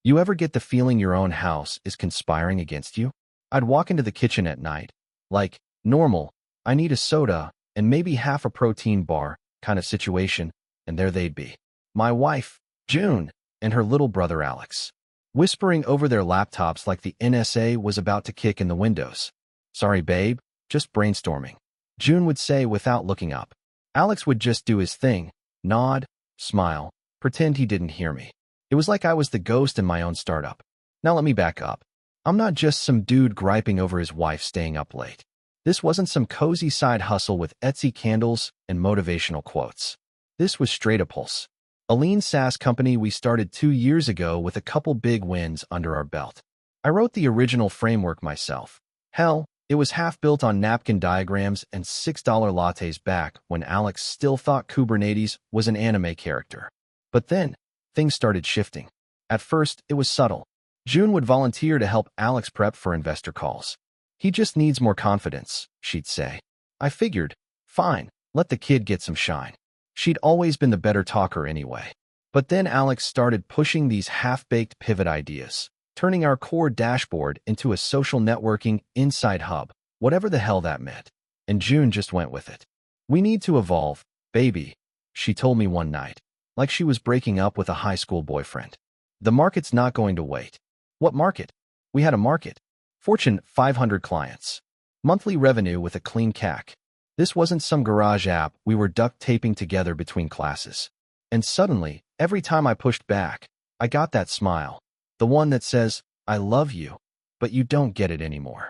You ever get the feeling your own house is conspiring against you? I'd walk into the kitchen at night, like, normal, I need a soda and maybe half a protein bar kind of situation, and there they'd be. My wife, June, and her little brother Alex, whispering over their laptops like the NSA was about to kick in the windows. Sorry, babe, just brainstorming, June would say without looking up. Alex would just do his thing, nod, smile, pretend he didn't hear me. It was like I was the ghost in my own startup. Now let me back up. I'm not just some dude griping over his wife staying up late. This wasn't some cozy side hustle with Etsy candles and motivational quotes. This was Stratapulse, a lean SaaS company we started 2 years ago with a couple big wins under our belt. I wrote the original framework myself. Hell, it was half built on napkin diagrams and $6 lattes back when Alex still thought Kubernetes was an anime character. But then, things started shifting. At first, it was subtle. June would volunteer to help Alex prep for investor calls. He just needs more confidence, she'd say. I figured, fine, let the kid get some shine. She'd always been the better talker anyway. But then Alex started pushing these half-baked pivot ideas, turning our core dashboard into a social networking inside hub, whatever the hell that meant. And June just went with it. We need to evolve, baby, she told me one night, like she was breaking up with a high school boyfriend. The market's not going to wait. What market? We had a market. Fortune 500 clients. Monthly revenue with a clean CAC. This wasn't some garage app we were duct taping together between classes. And suddenly, every time I pushed back, I got that smile. The one that says, I love you, but you don't get it anymore.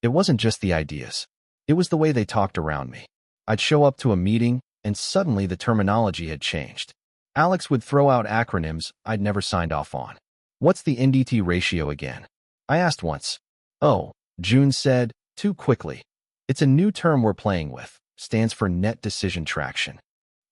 It wasn't just the ideas. It was the way they talked around me. I'd show up to a meeting, and suddenly the terminology had changed. Alex would throw out acronyms I'd never signed off on. What's the NDT ratio again? I asked once. Oh, June said, too quickly. It's a new term we're playing with, stands for net decision traction.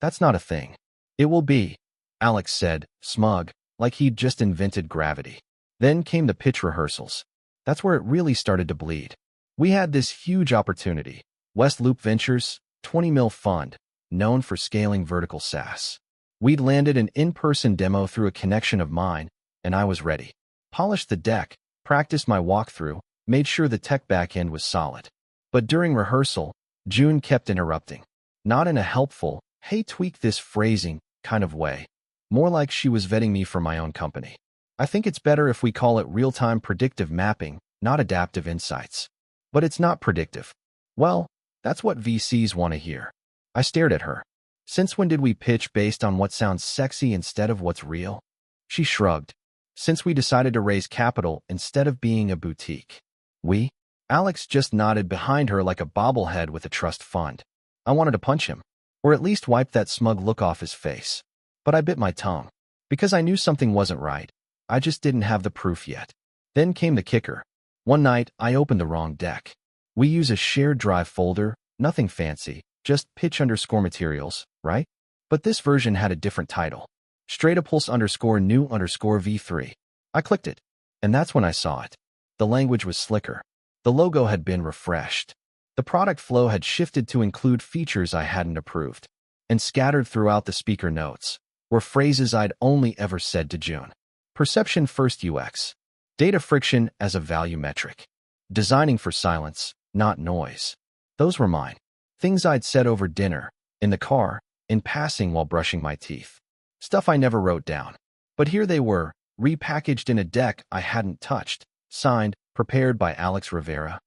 That's not a thing. It will be, Alex said, smug, like he'd just invented gravity. Then came the pitch rehearsals. That's where it really started to bleed. We had this huge opportunity, West Loop Ventures, 20 mil fund, known for scaling vertical SaaS. We'd landed an in-person demo through a connection of mine, and I was ready. Polished the deck, practiced my walkthrough, made sure the tech backend was solid. But during rehearsal, June kept interrupting. Not in a helpful, hey, tweak this phrasing kind of way. More like she was vetting me for my own company. I think it's better if we call it real-time predictive mapping, not adaptive insights. But it's not predictive. Well, that's what VCs want to hear. I stared at her. Since when did we pitch based on what sounds sexy instead of what's real? She shrugged. Since we decided to raise capital instead of being a boutique. We? Alex just nodded behind her like a bobblehead with a trust fund. I wanted to punch him, or at least wipe that smug look off his face. But I bit my tongue. Because I knew something wasn't right. I just didn't have the proof yet. Then came the kicker. One night, I opened the wrong deck. We use a shared drive folder, nothing fancy, just pitch_materials, right? But this version had a different title. Stratapulse_new_V3. I clicked it, and that's when I saw it. The language was slicker. The logo had been refreshed. The product flow had shifted to include features I hadn't approved. And scattered throughout the speaker notes were phrases I'd only ever said to June. Perception first UX. Data friction as a value metric. Designing for silence, not noise. Those were mine. Things I'd said over dinner, in the car, in passing while brushing my teeth. Stuff I never wrote down. But here they were, repackaged in a deck I hadn't touched, signed, prepared by Alex Rivera.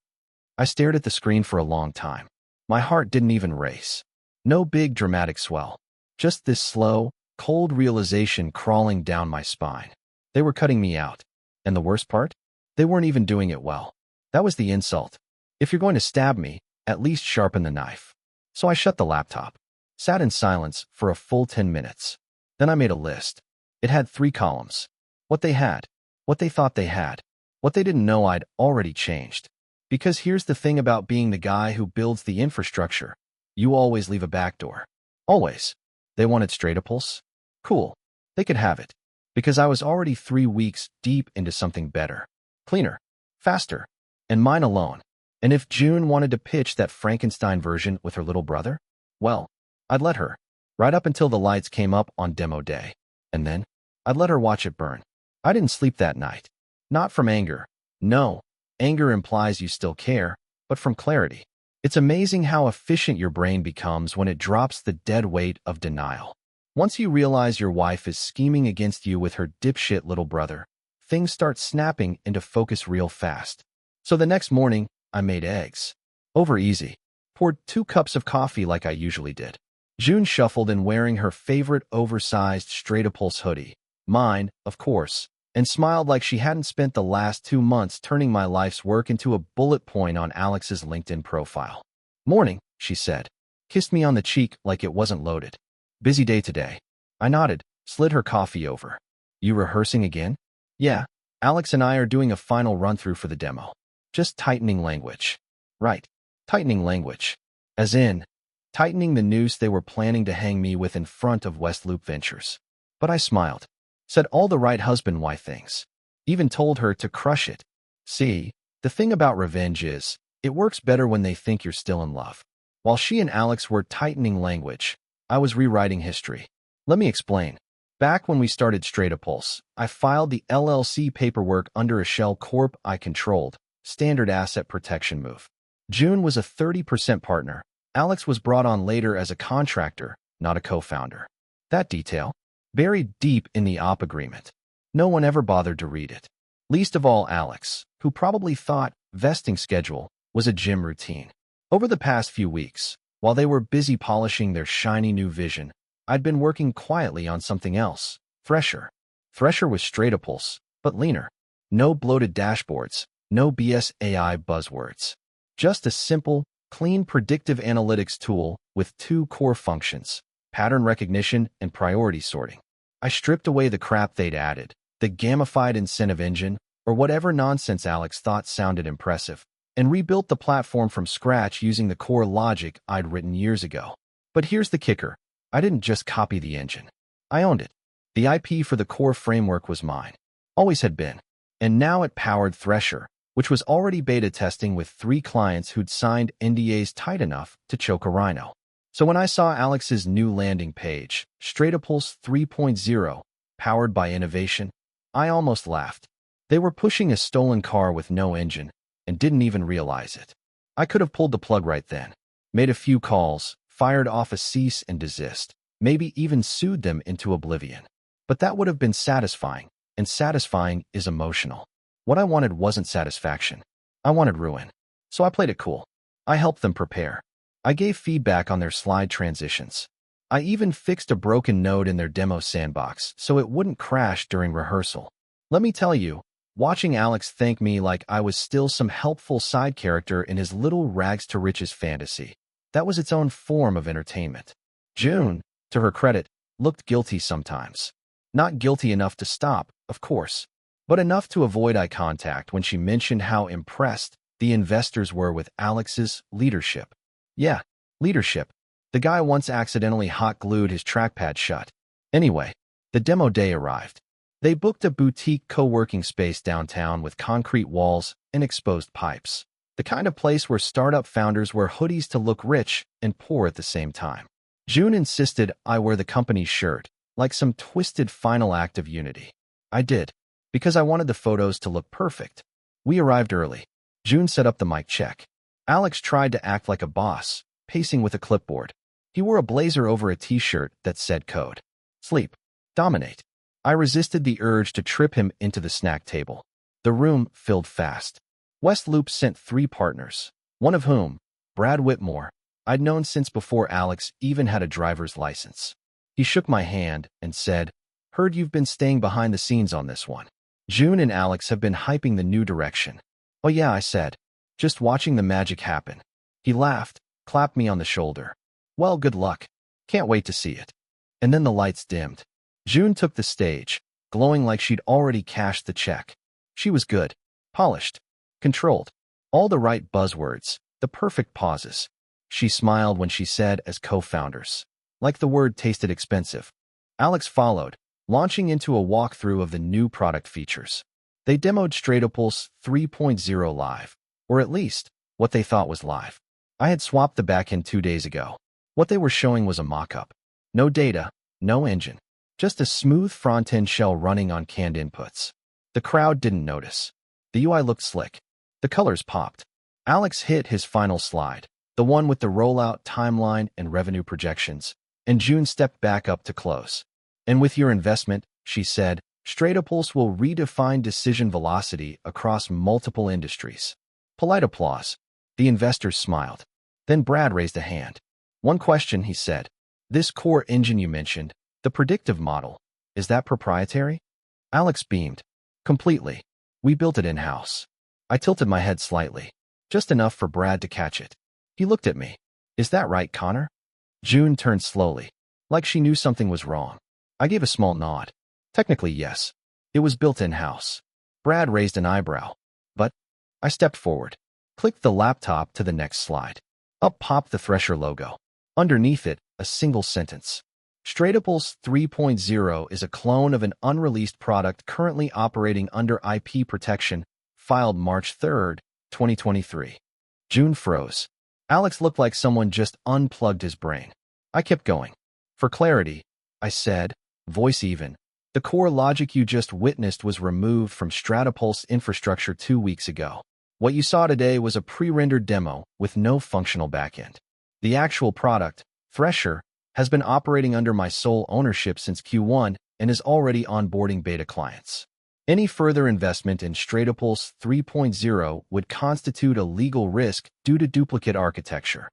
I stared at the screen for a long time. My heart didn't even race. No big dramatic swell. Just this slow, cold realization crawling down my spine. They were cutting me out. And the worst part? They weren't even doing it well. That was the insult. If you're going to stab me, at least sharpen the knife. So I shut the laptop. Sat in silence for a full 10 minutes. Then I made a list. It had 3 columns. What they had. What they thought they had. What they didn't know I'd already changed. Because here's the thing about being the guy who builds the infrastructure. You always leave a backdoor. Always. They wanted Stratapulse? Cool. They could have it. Because I was already 3 weeks deep into something better. Cleaner. Faster. And mine alone. And if June wanted to pitch that Frankenstein version with her little brother, well, I'd let her. Right up until the lights came up on demo day. And then, I'd let her watch it burn. I didn't sleep that night. Not from anger. No, anger implies you still care, but from clarity. It's amazing how efficient your brain becomes when it drops the dead weight of denial. Once you realize your wife is scheming against you with her dipshit little brother, things start snapping into focus real fast. So the next morning, I made eggs. Over easy. Poured 2 cups of coffee like I usually did. June shuffled in wearing her favorite oversized straight-a-pulse hoodie. Mine, of course, and smiled like she hadn't spent the last 2 months turning my life's work into a bullet point on Alex's LinkedIn profile. Morning, she said. Kissed me on the cheek like it wasn't loaded. Busy day today. I nodded, slid her coffee over. You rehearsing again? Yeah, Alex and I are doing a final run-through for the demo. Just tightening language. Right, tightening language. As in, tightening the noose they were planning to hang me with in front of West Loop Ventures. But I smiled. Said all the right husband-wife things. Even told her to crush it. See, the thing about revenge is, it works better when they think you're still in love. While she and Alex were tightening language, I was rewriting history. Let me explain. Back when we started Straight-a-Pulse, I filed the LLC paperwork under a shell corp I controlled, standard asset protection move. June was a 30% partner. Alex was brought on later as a contractor, not a co-founder. That detail, buried deep in the op agreement. No one ever bothered to read it. Least of all Alex, who probably thought vesting schedule was a gym routine. Over the past few weeks, while they were busy polishing their shiny new vision, I'd been working quietly on something else, Thresher. Thresher was Straight-a-Pulse, but leaner. No bloated dashboards, no BS AI buzzwords. Just a simple, clean predictive analytics tool with 2 core functions, pattern recognition and priority sorting. I stripped away the crap they'd added, the gamified incentive engine, or whatever nonsense Alex thought sounded impressive, and rebuilt the platform from scratch using the core logic I'd written years ago. But here's the kicker. I didn't just copy the engine. I owned it. The IP for the core framework was mine. Always had been. And now it powered Thresher, which was already beta testing with 3 clients who'd signed NDAs tight enough to choke a rhino. So when I saw Alex's new landing page, Straight-a-Pulse 3.0, powered by innovation, I almost laughed. They were pushing a stolen car with no engine, and didn't even realize it. I could have pulled the plug right then, made a few calls, fired off a cease and desist, maybe even sued them into oblivion. But that would have been satisfying, and satisfying is emotional. What I wanted wasn't satisfaction. I wanted ruin. So I played it cool. I helped them prepare. I gave feedback on their slide transitions. I even fixed a broken node in their demo sandbox so it wouldn't crash during rehearsal. Let me tell you, watching Alex thank me like I was still some helpful side character in his little rags-to-riches fantasy, that was its own form of entertainment. June, to her credit, looked guilty sometimes. Not guilty enough to stop, of course, but enough to avoid eye contact when she mentioned how impressed the investors were with Alex's leadership. Yeah, leadership. The guy once accidentally hot-glued his trackpad shut. Anyway, the demo day arrived. They booked a boutique co-working space downtown with concrete walls and exposed pipes. The kind of place where startup founders wear hoodies to look rich and poor at the same time. June insisted I wear the company's shirt, like some twisted final act of unity. I did, because I wanted the photos to look perfect. We arrived early. June set up the mic check. Alex tried to act like a boss, pacing with a clipboard. He wore a blazer over a t-shirt that said code. Sleep. Dominate. I resisted the urge to trip him into the snack table. The room filled fast. West Loop sent 3 partners, one of whom, Brad Whitmore, I'd known since before Alex even had a driver's license. He shook my hand and said, "Heard you've been staying behind the scenes on this one. June and Alex have been hyping the new direction." "Oh yeah," I said, "just watching the magic happen." He laughed, clapped me on the shoulder. "Well, good luck. Can't wait to see it." And then the lights dimmed. June took the stage, glowing like she'd already cashed the check. She was good, polished, controlled. All the right buzzwords, the perfect pauses. She smiled when she said as co-founders. Like the word tasted expensive. Alex followed, launching into a walkthrough of the new product features. They demoed Straight-a-Pulse 3.0 live, or at least, what they thought was live. I had swapped the backend 2 days ago. What they were showing was a mock-up. No data, no engine. Just a smooth front-end shell running on canned inputs. The crowd didn't notice. The UI looked slick. The colors popped. Alex hit his final slide, the one with the rollout timeline and revenue projections, and June stepped back up to close. And with your investment, she said, Stratopulse will redefine decision velocity across multiple industries. Polite applause. The investors smiled. Then Brad raised a hand. One question, he said. This core engine you mentioned, the predictive model, is that proprietary? Alex beamed. Completely. We built it in-house. I tilted my head slightly, just enough for Brad to catch it. He looked at me. Is that right, Connor? June turned slowly, like she knew something was wrong. I gave a small nod. Technically, yes. It was built in-house. Brad raised an eyebrow. But I stepped forward, clicked the laptop to the next slide. Up popped the Thresher logo. Underneath it, a single sentence. Stratopulse 3.0 is a clone of an unreleased product currently operating under IP protection, filed March 3, 2023. June froze. Alex looked like someone just unplugged his brain. I kept going. For clarity, I said, voice even, the core logic you just witnessed was removed from Stratopulse infrastructure 2 weeks ago. What you saw today was a pre-rendered demo with no functional backend. The actual product, Thresher, has been operating under my sole ownership since Q1 and is already onboarding beta clients. Any further investment in Stratopulse 3.0 would constitute a legal risk due to duplicate architecture.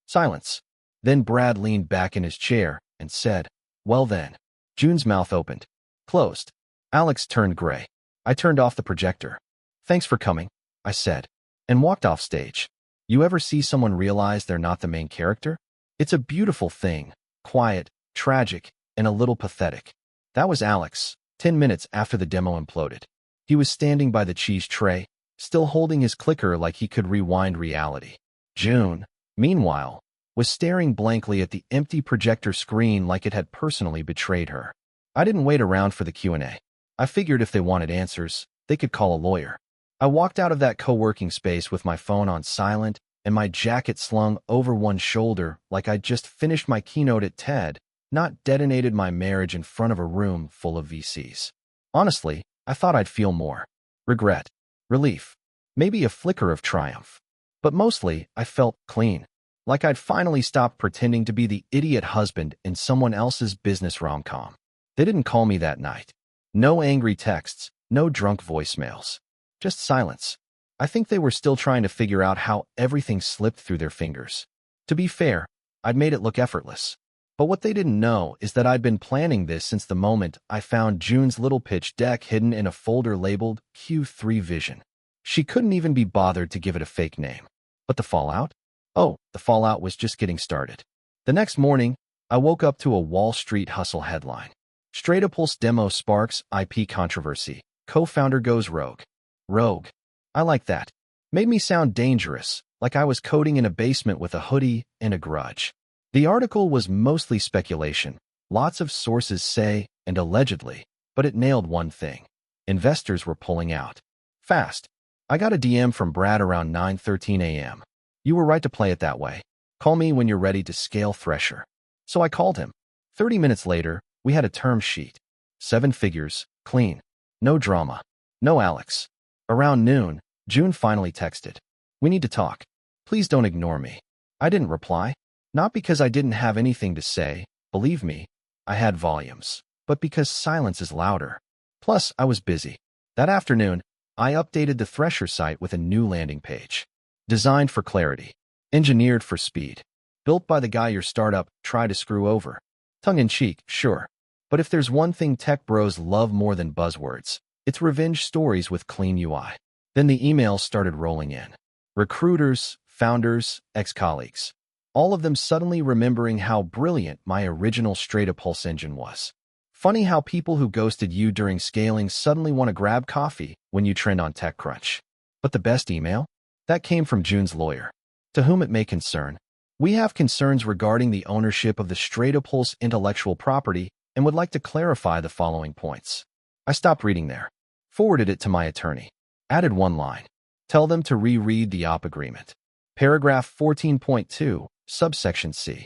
Silence. Then Brad leaned back in his chair and said, well then. June's mouth opened. Closed. Alex turned gray. I turned off the projector. Thanks for coming, I said, and walked off stage. You ever see someone realize they're not the main character? It's a beautiful thing, quiet, tragic, and a little pathetic. That was Alex, 10 minutes after the demo imploded. He was standing by the cheese tray, still holding his clicker like he could rewind reality. June, meanwhile, was staring blankly at the empty projector screen like it had personally betrayed her. I didn't wait around for the Q&A. I figured if they wanted answers, they could call a lawyer. I walked out of that co-working space with my phone on silent and my jacket slung over one shoulder like I'd just finished my keynote at TED, not detonated my marriage in front of a room full of VCs. Honestly, I thought I'd feel more. Regret. Relief. Maybe a flicker of triumph. But mostly, I felt clean. Like I'd finally stopped pretending to be the idiot husband in someone else's business rom-com. They didn't call me that night. No angry texts, no drunk voicemails. Just silence. I think they were still trying to figure out how everything slipped through their fingers. To be fair, I'd made it look effortless. But what they didn't know is that I'd been planning this since the moment I found June's little pitch deck hidden in a folder labeled Q3 Vision. She couldn't even be bothered to give it a fake name. But the fallout? Oh, the fallout was just getting started. The next morning, I woke up to a Wall Street Hustle headline. Stratopulse demo sparks IP controversy. Co-founder goes rogue. Rogue. I like that. Made me sound dangerous, like I was coding in a basement with a hoodie and a grudge. The article was mostly speculation. Lots of sources say, and allegedly, but it nailed one thing. Investors were pulling out. Fast. I got a DM from Brad around 9:13 a.m. You were right to play it that way. Call me when you're ready to scale Thresher. So I called him. 30 minutes later, we had a term sheet. 7 figures, clean. No drama. No Alex. Around noon, June finally texted. We need to talk. Please don't ignore me. I didn't reply. Not because I didn't have anything to say. Believe me, I had volumes. But because silence is louder. Plus, I was busy. That afternoon, I updated the Thresher site with a new landing page. Designed for clarity. Engineered for speed. Built by the guy your startup tried to screw over. Tongue-in-cheek, sure. But if there's one thing tech bros love more than buzzwords, it's revenge stories with clean UI. Then the emails started rolling in. Recruiters, founders, ex-colleagues. All of them suddenly remembering how brilliant my original Stratopulse engine was. Funny how people who ghosted you during scaling suddenly want to grab coffee when you trend on TechCrunch. But the best email? That came from June's lawyer. To whom it may concern, we have concerns regarding the ownership of the Stratopulse intellectual property and would like to clarify the following points. I stopped reading there. Forwarded it to my attorney. Added one line. Tell them to reread the op agreement. Paragraph 14.2, subsection C.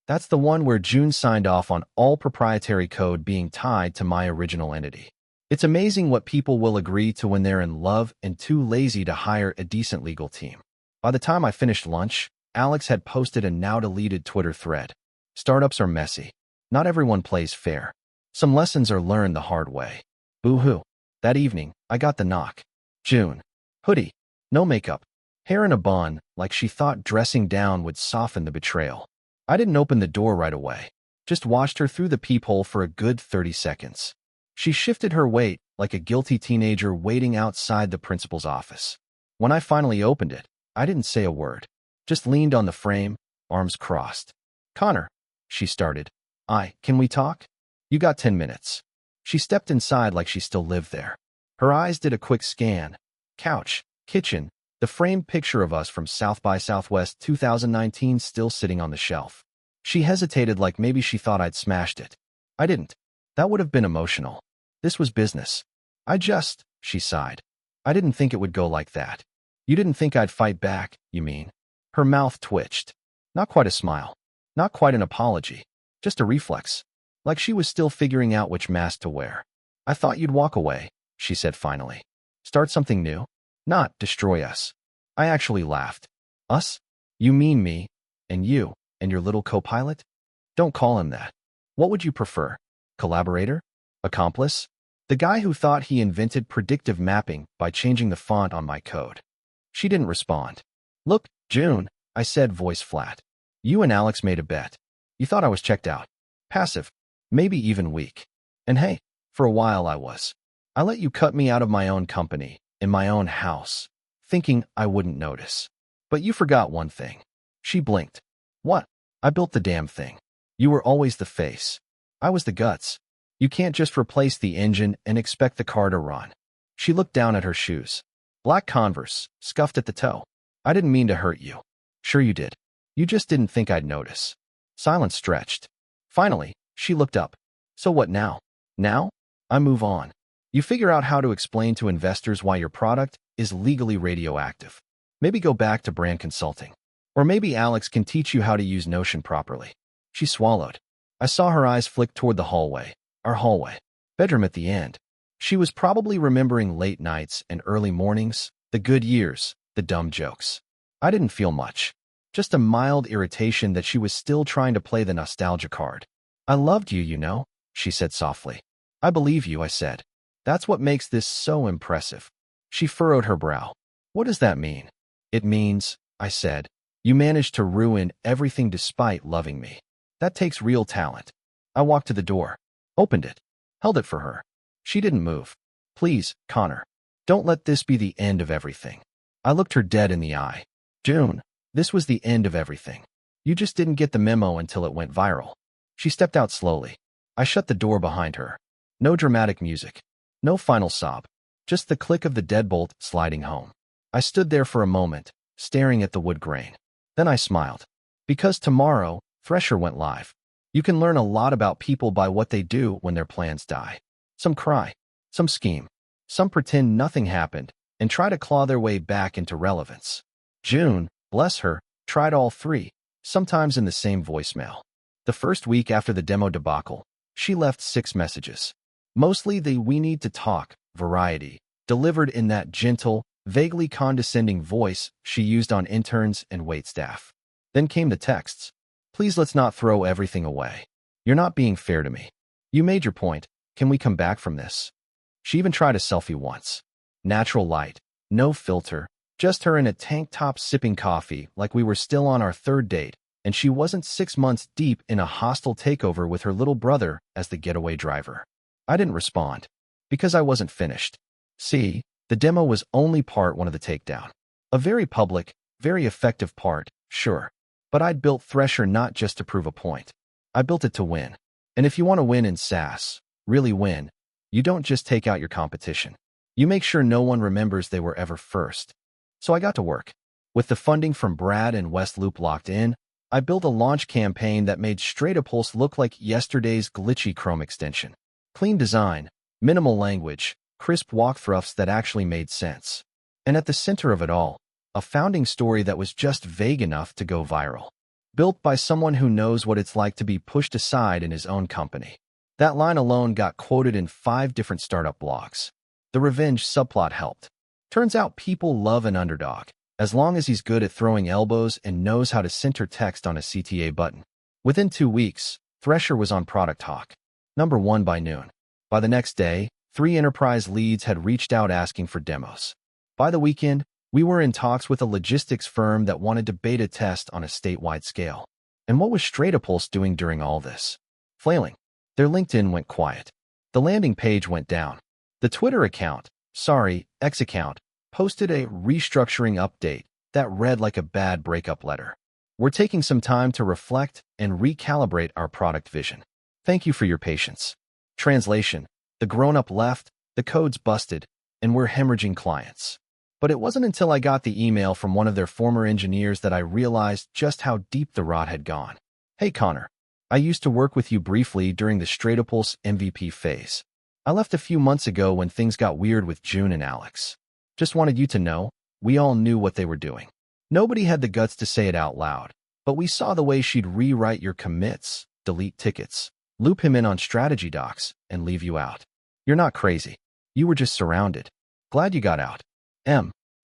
That's the one where June signed off on all proprietary code being tied to my original entity. It's amazing what people will agree to when they're in love and too lazy to hire a decent legal team. By the time I finished lunch, Alex had posted a now-deleted Twitter thread. Startups are messy. Not everyone plays fair. Some lessons are learned the hard way. Boo-hoo. That evening, I got the knock. June. Hoodie. No makeup. Hair in a bun, like she thought dressing down would soften the betrayal. I didn't open the door right away. Just watched her through the peephole for a good 30 seconds. She shifted her weight like a guilty teenager waiting outside the principal's office. When I finally opened it, I didn't say a word. Just leaned on the frame, arms crossed. Connor, she started. Can we talk? You got 10 minutes. She stepped inside like she still lived there. Her eyes did a quick scan. Couch, kitchen, the framed picture of us from South by Southwest 2019 still sitting on the shelf. She hesitated like maybe she thought I'd smashed it. I didn't. That would have been emotional. This was business. She sighed. I didn't think it would go like that. You didn't think I'd fight back, you mean? Her mouth twitched. Not quite a smile. Not quite an apology. Just a reflex. Like she was still figuring out which mask to wear. I thought you'd walk away, she said finally. Start something new? Not destroy us. I actually laughed. Us? You mean me, and you, and your little co-pilot? Don't call him that. What would you prefer? Collaborator? Accomplice? The guy who thought he invented predictive mapping by changing the font on my code. She didn't respond. Look, June, I said, voice flat. You and Alex made a bet. You thought I was checked out. Passive. Maybe even weak. And hey, for a while I was. I let you cut me out of my own company, in my own house, thinking I wouldn't notice. But you forgot one thing. She blinked. What? I built the damn thing. You were always the face. I was the guts. You can't just replace the engine and expect the car to run. She looked down at her shoes. Black Converse, scuffed at the toe. I didn't mean to hurt you. Sure you did. You just didn't think I'd notice. Silence stretched. Finally, she looked up. So what now? Now? I move on. You figure out how to explain to investors why your product is legally radioactive. Maybe go back to brand consulting. Or maybe Alex can teach you how to use Notion properly. She swallowed. I saw her eyes flick toward the hallway. Our hallway. Bedroom at the end. She was probably remembering late nights and early mornings, the good years, the dumb jokes. I didn't feel much. Just a mild irritation that she was still trying to play the nostalgia card. I loved you, you know, she said softly. I believe you, I said. That's what makes this so impressive. She furrowed her brow. What does that mean? It means, I said, you managed to ruin everything despite loving me. That takes real talent. I walked to the door. Opened it. Held it for her. She didn't move. Please, Connor. Don't let this be the end of everything. I looked her dead in the eye. June, this was the end of everything. You just didn't get the memo until it went viral. She stepped out slowly. I shut the door behind her. No dramatic music. No final sob. Just the click of the deadbolt sliding home. I stood there for a moment, staring at the wood grain. Then I smiled. Because tomorrow, Thresher went live. You can learn a lot about people by what they do when their plans die. Some cry, some scheme, some pretend nothing happened and try to claw their way back into relevance. June, bless her, tried all three, sometimes in the same voicemail. The first week after the demo debacle, she left 6 messages. Mostly the "we need to talk" variety, delivered in that gentle, vaguely condescending voice she used on interns and waitstaff. Then came the texts. Please let's not throw everything away. You're not being fair to me. You made your point. Can we come back from this? She even tried a selfie once. Natural light, no filter, just her in a tank top sipping coffee like we were still on our 3rd date, and she wasn't 6 months deep in a hostile takeover with her little brother as the getaway driver. I didn't respond. Because I wasn't finished. See, the demo was only part 1 of the takedown. A very public, very effective part, sure. But I'd built Thresher not just to prove a point. I built it to win. And if you want to win in SaaS, really win, you don't just take out your competition. You make sure no one remembers they were ever first. So I got to work. With the funding from Brad and Westloop locked in, I built a launch campaign that made Stratapulse look like yesterday's glitchy Chrome extension. Clean design, minimal language, crisp walkthroughs that actually made sense. And at the center of it all, a founding story that was just vague enough to go viral. Built by someone who knows what it's like to be pushed aside in his own company. That line alone got quoted in 5 different startup blogs. The revenge subplot helped. Turns out people love an underdog, as long as he's good at throwing elbows and knows how to center text on a CTA button. Within 2 weeks, Thresher was on Product Hawk, #1 by noon. By the next day, 3 enterprise leads had reached out asking for demos. By the weekend, we were in talks with a logistics firm that wanted to beta test on a statewide scale. And what was Stratopulse doing during all this? Flailing. Their LinkedIn went quiet. The landing page went down. The Twitter account, X account, posted a restructuring update that read like a bad breakup letter. We're taking some time to reflect and recalibrate our product vision. Thank you for your patience. Translation: the grown-up left, the code's busted, and we're hemorrhaging clients. But it wasn't until I got the email from one of their former engineers that I realized just how deep the rot had gone. Hey Connor, I used to work with you briefly during the Stratopulse MVP phase. I left a few months ago when things got weird with June and Alex. Just wanted you to know, we all knew what they were doing. Nobody had the guts to say it out loud, but we saw the way she'd rewrite your commits, delete tickets, loop him in on strategy docs, and leave you out. You're not crazy. You were just surrounded. Glad you got out.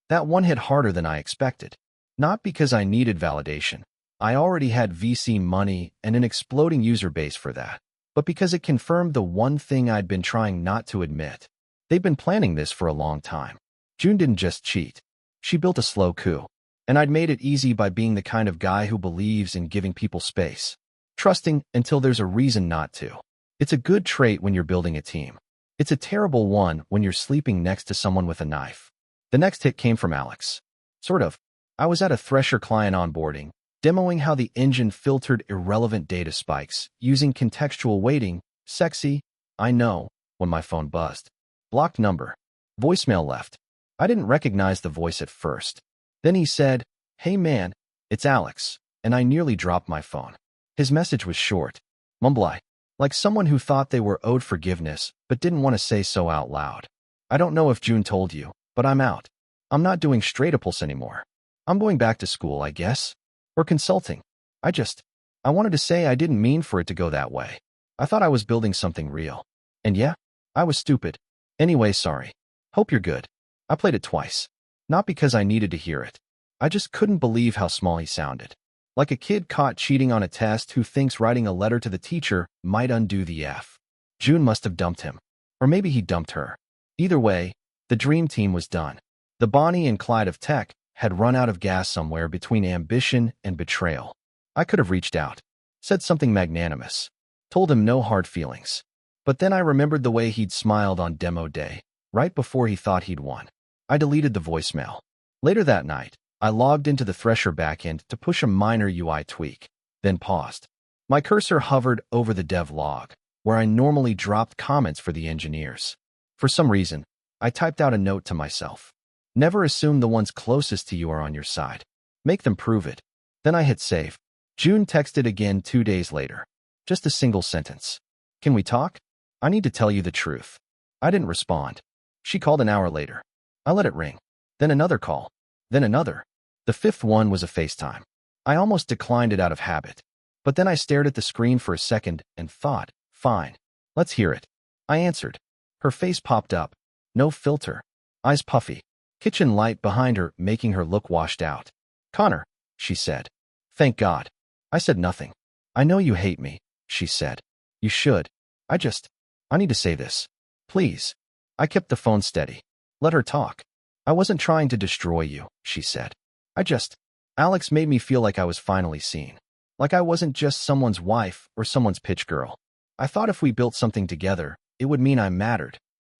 That one hit harder than I expected. Not because I needed validation. I already had VC money and an exploding user base for that, but because it confirmed the one thing I'd been trying not to admit. They've been planning this for a long time. June didn't just cheat. She built a slow coup. And I'd made it easy by being the kind of guy who believes in giving people space. Trusting until there's a reason not to. It's a good trait when you're building a team. It's a terrible one when you're sleeping next to someone with a knife. The next hit came from Alex. Sort of. I was at a Thresher client onboarding, demoing how the engine filtered irrelevant data spikes using contextual weighting. Sexy, I know, when my phone buzzed. Blocked number. Voicemail left. I didn't recognize the voice at first. Then he said, "Hey man, it's Alex," and I nearly dropped my phone. His message was short, mumbly, like someone who thought they were owed forgiveness but didn't want to say so out loud. I don't know if June told you, but I'm out. I'm not doing Stratopulse anymore. I'm going back to school, I guess. Or consulting. I wanted to say I didn't mean for it to go that way. I thought I was building something real. And yeah, I was stupid. Anyway, sorry. Hope you're good. I played it twice. Not because I needed to hear it. I just couldn't believe how small he sounded. Like a kid caught cheating on a test who thinks writing a letter to the teacher might undo the F. June must have dumped him. Or maybe he dumped her. Either way, the dream team was done. The Bonnie and Clyde of tech had run out of gas somewhere between ambition and betrayal. I could have reached out, said something magnanimous, told him no hard feelings. But then I remembered the way he'd smiled on demo day, right before he thought he'd won. I deleted the voicemail. Later that night, I logged into the Thresher backend to push a minor UI tweak, then paused. My cursor hovered over the dev log, where I normally dropped comments for the engineers. For some reason, I typed out a note to myself. Never assume the ones closest to you are on your side. Make them prove it. Then I hit save. June texted again 2 days later. Just a single sentence. Can we talk? I need to tell you the truth. I didn't respond. She called an hour later. I let it ring. Then another call. Then another. The 5th one was a FaceTime. I almost declined it out of habit. But then I stared at the screen for a second and thought, fine. Let's hear it. I answered. Her face popped up. No filter. Eyes puffy. Kitchen light behind her making her look washed out. Connor, she said. Thank God. I said nothing. I know you hate me, she said. You should. I need to say this. Please. I kept the phone steady. Let her talk. I wasn't trying to destroy you, she said. Alex made me feel like I was finally seen. Like I wasn't just someone's wife or someone's pitch girl. I thought if we built something together, it would mean I mattered.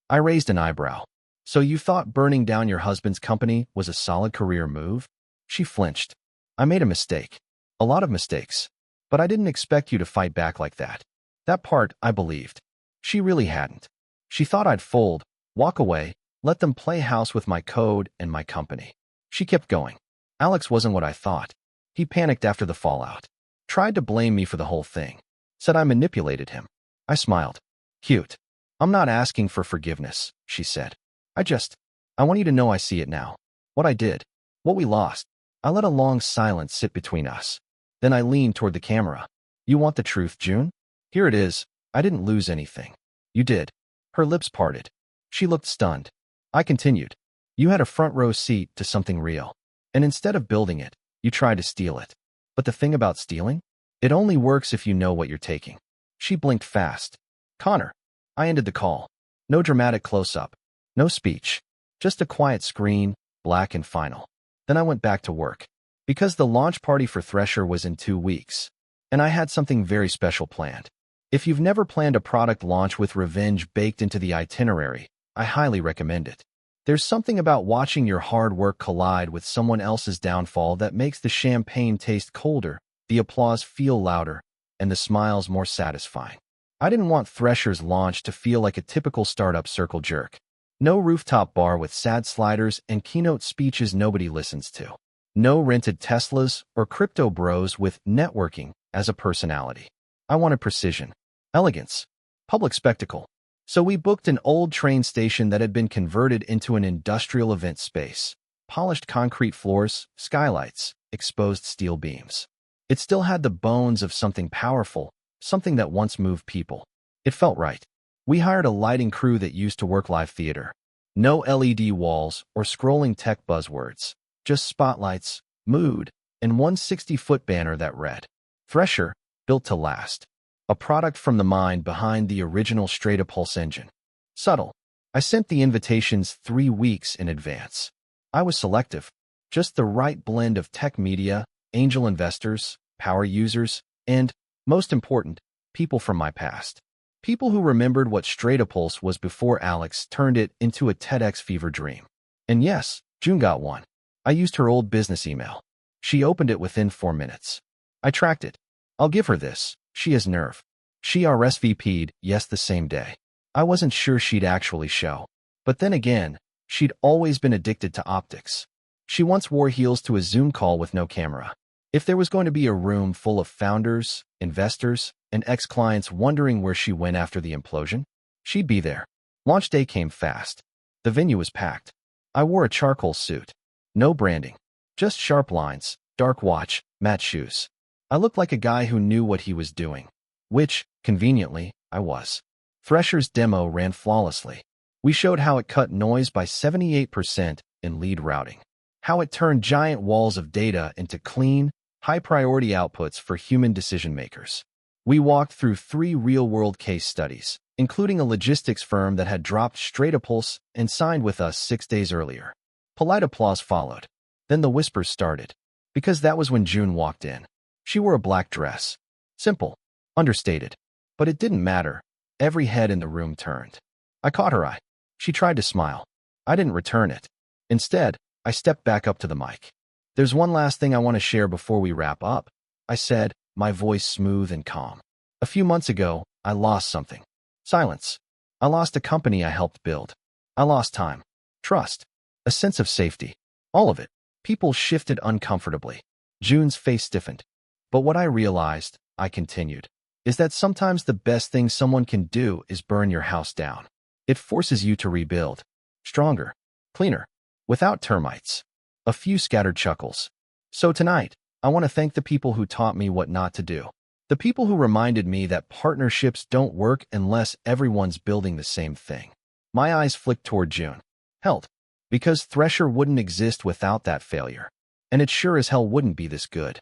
I raised an eyebrow. So you thought burning down your husband's company was a solid career move? She flinched. I made a mistake. A lot of mistakes. But I didn't expect you to fight back like that. That part, I believed. She really hadn't. She thought I'd fold, walk away, let them play house with my code and my company. She kept going. Alex wasn't what I thought. He panicked after the fallout. Tried to blame me for the whole thing. Said I manipulated him. I smiled. Cute. I'm not asking for forgiveness, she said. I want you to know I see it now. What I did. What we lost. I let a long silence sit between us. Then I leaned toward the camera. You want the truth, June? Here it is. I didn't lose anything. You did. Her lips parted. She looked stunned. I continued. You had a front row seat to something real. And instead of building it, you tried to steal it. But the thing about stealing? It only works if you know what you're taking. She blinked fast. Connor. I ended the call. No dramatic close-up. No speech. Just a quiet screen, black and final. Then I went back to work. Because the launch party for Thresher was in 2 weeks. And I had something very special planned. If you've never planned a product launch with revenge baked into the itinerary, I highly recommend it. There's something about watching your hard work collide with someone else's downfall that makes the champagne taste colder, the applause feel louder, and the smiles more satisfying. I didn't want Thresher's launch to feel like a typical startup circle jerk. No rooftop bar with sad sliders and keynote speeches nobody listens to. No rented Teslas or crypto bros with networking as a personality. I wanted precision, elegance, public spectacle. So we booked an old train station that had been converted into an industrial event space. Polished concrete floors, skylights, exposed steel beams. It still had the bones of something powerful, something that once moved people. It felt right. We hired a lighting crew that used to work live theater. No LED walls or scrolling tech buzzwords. Just spotlights, mood, and one 60-foot banner that read, Thresher, built to last. A product from the mind behind the original Straight-A-Pulse engine. Subtle. I sent the invitations 3 weeks in advance. I was selective. Just the right blend of tech media, angel investors, power users, and, most important, people from my past. People who remembered what Straight-A-Pulse was before Alex turned it into a TEDx fever dream. And yes, June got one. I used her old business email. She opened it within 4 minutes. I tracked it. I'll give her this. She has nerve. She RSVP'd, yes, the same day. I wasn't sure she'd actually show. But then again, she'd always been addicted to optics. She once wore heels to a Zoom call with no camera. If there was going to be a room full of founders, investors, and ex-clients wondering where she went after the implosion, she'd be there. Launch day came fast. The venue was packed. I wore a charcoal suit. No branding. Just sharp lines, dark watch, matte shoes. I looked like a guy who knew what he was doing. Which, conveniently, I was. Thresher's demo ran flawlessly. We showed how it cut noise by 78% in lead routing. How it turned giant walls of data into clean, high-priority outputs for human decision-makers. We walked through 3 real-world case studies, including a logistics firm that had dropped Straight-A-Pulse and signed with us 6 days earlier. Polite applause followed. Then the whispers started. Because that was when June walked in. She wore a black dress. Simple. Understated. But it didn't matter. Every head in the room turned. I caught her eye. She tried to smile. I didn't return it. Instead, I stepped back up to the mic. There's one last thing I want to share before we wrap up, I said, my voice smooth and calm. A few months ago, I lost something. Silence. I lost a company I helped build. I lost time. Trust. A sense of safety. All of it. People shifted uncomfortably. June's face stiffened. But what I realized, I continued, is that sometimes the best thing someone can do is burn your house down. It forces you to rebuild. Stronger. Cleaner. Without termites. A few scattered chuckles. So tonight, I want to thank the people who taught me what not to do. The people who reminded me that partnerships don't work unless everyone's building the same thing. My eyes flicked toward June. Held. Because Thresher wouldn't exist without that failure. And it sure as hell wouldn't be this good.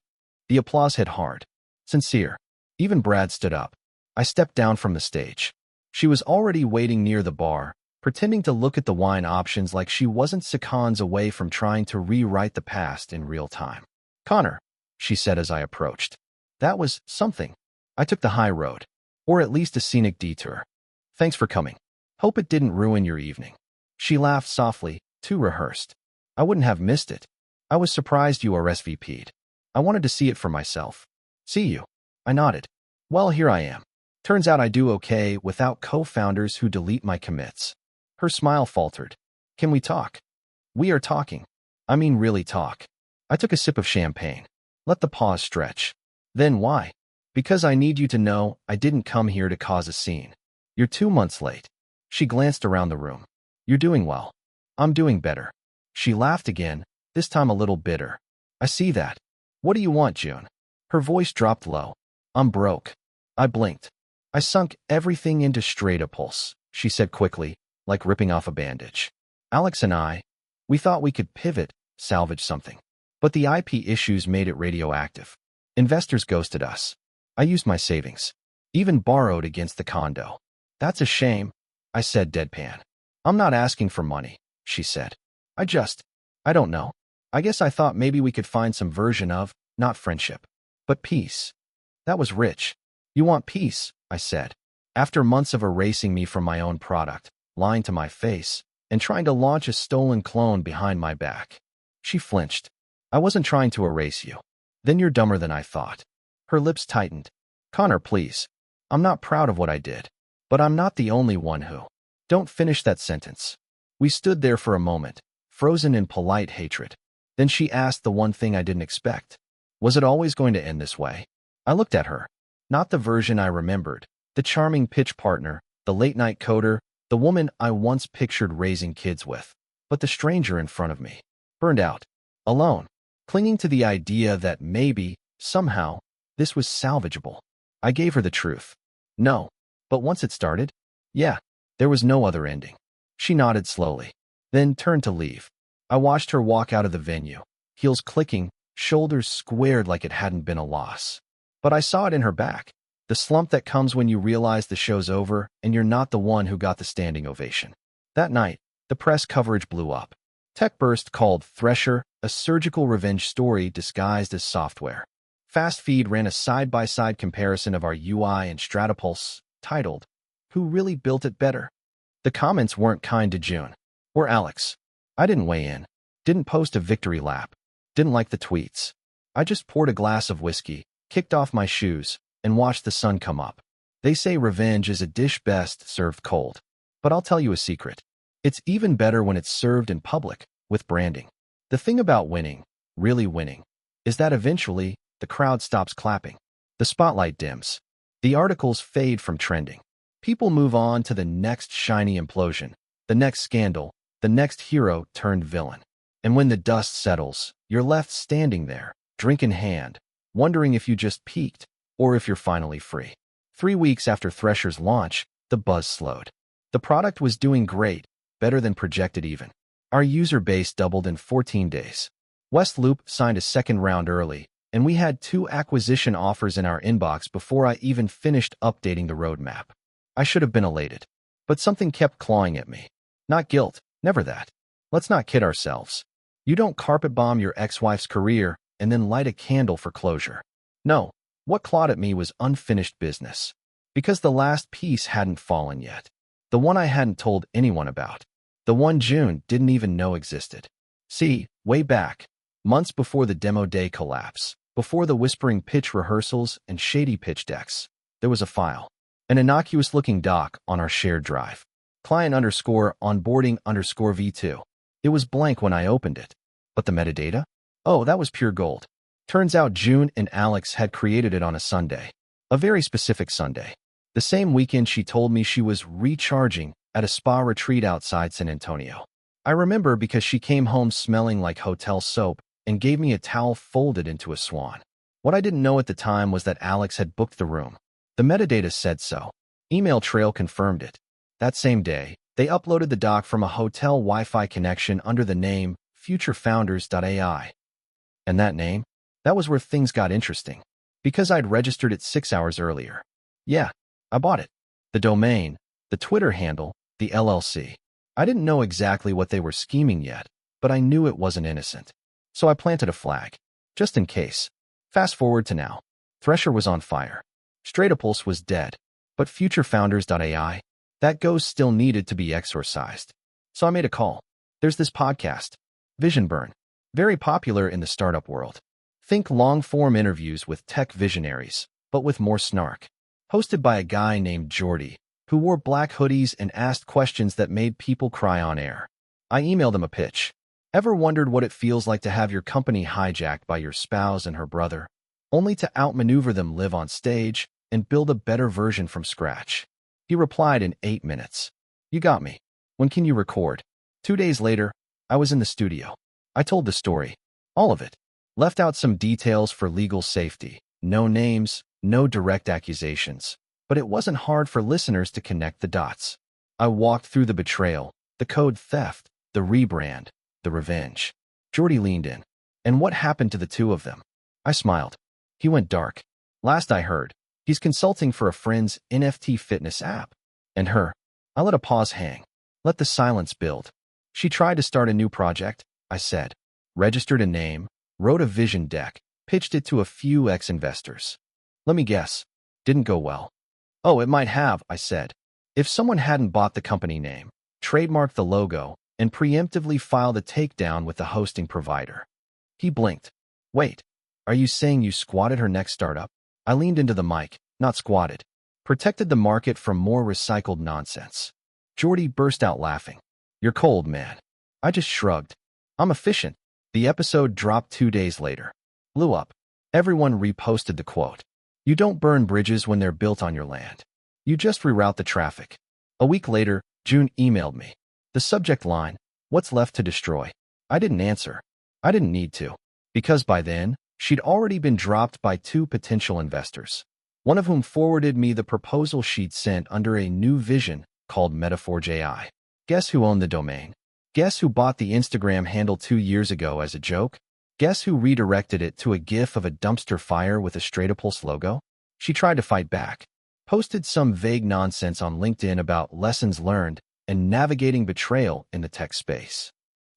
The applause hit hard. Sincere. Even Brad stood up. I stepped down from the stage. She was already waiting near the bar, pretending to look at the wine options like she wasn't seconds away from trying to rewrite the past in real time. Connor, she said as I approached. That was something. I took the high road. Or at least a scenic detour. Thanks for coming. Hope it didn't ruin your evening. She laughed softly, too rehearsed. I wouldn't have missed it. I was surprised you RSVP'd. I wanted to see it for myself. See you. I nodded. Well, here I am. Turns out I do okay without co-founders who delete my commits. Her smile faltered. Can we talk? We are talking. I mean really talk. I took a sip of champagne. Let the pause stretch. Then why? Because I need you to know I didn't come here to cause a scene. You're 2 months late. She glanced around the room. You're doing well. I'm doing better. She laughed again, this time a little bitter. I see that. What do you want, June? Her voice dropped low. I'm broke. I blinked. I sunk everything into straight pulse, she said quickly, like ripping off a bandage. Alex and I, we thought we could pivot, salvage something. But the IP issues made it radioactive. Investors ghosted us. I used my savings. Even borrowed against the condo. That's a shame, I said deadpan. I'm not asking for money, she said. I don't know. I guess I thought maybe we could find some version of, not friendship, but peace. That was rich. You want peace, I said. After months of erasing me from my own product, lying to my face, and trying to launch a stolen clone behind my back. She flinched. I wasn't trying to erase you. Then you're dumber than I thought. Her lips tightened. Connor, please. I'm not proud of what I did. But I'm not the only one who. Don't finish that sentence. We stood there for a moment, frozen in polite hatred. Then she asked the one thing I didn't expect. Was it always going to end this way? I looked at her. Not the version I remembered. The charming pitch partner, the late-night coder, the woman I once pictured raising kids with. But the stranger in front of me. Burned out. Alone. Clinging to the idea that maybe, somehow, this was salvageable. I gave her the truth. No. But once it started? Yeah. There was no other ending. She nodded slowly. Then turned to leave. I watched her walk out of the venue. Heels clicking, shoulders squared like it hadn't been a loss. But I saw it in her back. The slump that comes when you realize the show's over and you're not the one who got the standing ovation. That night, the press coverage blew up. TechBurst called Thresher a surgical revenge story disguised as software. Fast Feed ran a side-by-side comparison of our UI and Stratapulse, titled, Who Really Built It Better? The comments weren't kind to June. Or Alex. I didn't weigh in. Didn't post a victory lap. Didn't like the tweets. I just poured a glass of whiskey, kicked off my shoes, and watched the sun come up. They say revenge is a dish best served cold. But I'll tell you a secret. It's even better when it's served in public, with branding. The thing about winning, really winning, is that eventually, the crowd stops clapping. The spotlight dims. The articles fade from trending. People move on to the next shiny implosion, the next scandal, the next hero turned villain. And when the dust settles, you're left standing there, drink in hand, wondering if you just peaked, or if you're finally free. 3 weeks after Thresher's launch, the buzz slowed. The product was doing great, better than projected even. Our user base doubled in 14 days. Westloop signed a second round early, and we had 2 acquisition offers in our inbox before I even finished updating the roadmap. I should have been elated. But something kept clawing at me. Not guilt, never that. Let's not kid ourselves. You don't carpet bomb your ex-wife's career and then light a candle for closure. No, what clawed at me was unfinished business. Because the last piece hadn't fallen yet. The one I hadn't told anyone about. The one June didn't even know existed. See, way back, months before the demo day collapse, before the whispering pitch rehearsals and shady pitch decks, there was a file. An innocuous-looking doc on our shared drive. Client_onboarding_v2. It was blank when I opened it. But the metadata? Oh, that was pure gold. Turns out June and Alex had created it on a Sunday. A very specific Sunday. The same weekend she told me she was recharging at a spa retreat outside San Antonio. I remember because she came home smelling like hotel soap and gave me a towel folded into a swan. What I didn't know at the time was that Alex had booked the room. The metadata said so. Email trail confirmed it. That same day, they uploaded the doc from a hotel Wi-Fi connection under the name futurefounders.ai. And that name? That was where things got interesting. Because I'd registered it 6 hours earlier. Yeah, I bought it. The domain, the Twitter handle, the LLC. I didn't know exactly what they were scheming yet, but I knew it wasn't innocent. So I planted a flag. Just in case. Fast forward to now. Thresher was on fire. Stratapulse was dead. But futurefounders.ai, that ghost still needed to be exorcised. So I made a call. There's this podcast, Vision Burn, very popular in the startup world. Think long-form interviews with tech visionaries, but with more snark. Hosted by a guy named Jordy, who wore black hoodies and asked questions that made people cry on air. I emailed him a pitch. Ever wondered what it feels like to have your company hijacked by your spouse and her brother, only to outmaneuver them live on stage and build a better version from scratch? He replied in 8 minutes. You got me. When can you record? 2 days later, I was in the studio. I told the story. All of it. Left out some details for legal safety. No names, no direct accusations. but it wasn't hard for listeners to connect the dots. I walked through the betrayal, the code theft, the rebrand, the revenge. Jordy leaned in. And what happened to the two of them? I smiled. He went dark. Last I heard, he's consulting for a friend's NFT fitness app. And her? I let a pause hang. Let the silence build. She tried to start a new project, I said. Registered a name, wrote a vision deck, pitched it to a few ex-investors. Let me guess. Didn't go well. Oh, it might have, I said. If someone hadn't bought the company name, trademarked the logo, and preemptively filed a takedown with the hosting provider. He blinked. Wait, are you saying you squatted her next startup? I leaned into the mic, not squatted. Protected the market from more recycled nonsense. Jordy burst out laughing. You're cold, man. I just shrugged. I'm efficient. The episode dropped 2 days later. Blew up. Everyone reposted the quote. You don't burn bridges when they're built on your land. You just reroute the traffic. A week later, June emailed me. The subject line, what's left to destroy? I didn't answer. I didn't need to. Because by then, she'd already been dropped by 2 potential investors. One of whom forwarded me the proposal she'd sent under a new vision called Metaforge AI. Guess who owned the domain? Guess who bought the Instagram handle 2 years ago as a joke? Guess who redirected it to a gif of a dumpster fire with a Stratopulse logo? She tried to fight back. Posted some vague nonsense on LinkedIn about lessons learned and navigating betrayal in the tech space.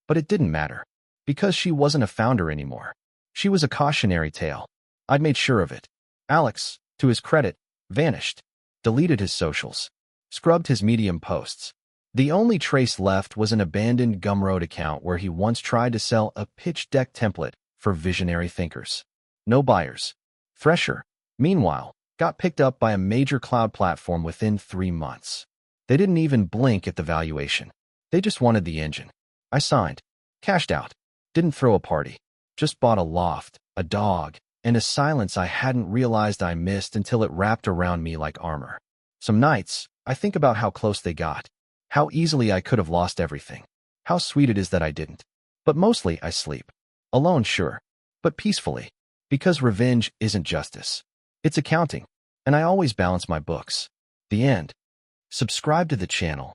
But it didn't matter. Because she wasn't a founder anymore. She was a cautionary tale. I'd made sure of it. Alex, to his credit, vanished. Deleted his socials. Scrubbed his Medium posts. The only trace left was an abandoned Gumroad account where he once tried to sell a pitch deck template for visionary thinkers. No buyers. Thresher, meanwhile, got picked up by a major cloud platform within 3 months. They didn't even blink at the valuation. They just wanted the engine. I signed. Cashed out. Didn't throw a party. Just bought a loft, a dog, and a silence I hadn't realized I missed until it wrapped around me like armor. Some nights, I think about how close they got. How easily I could have lost everything. How sweet it is that I didn't. But mostly I sleep. Alone, sure. But peacefully. Because revenge isn't justice. It's accounting. And I always balance my books. The end. Subscribe to the channel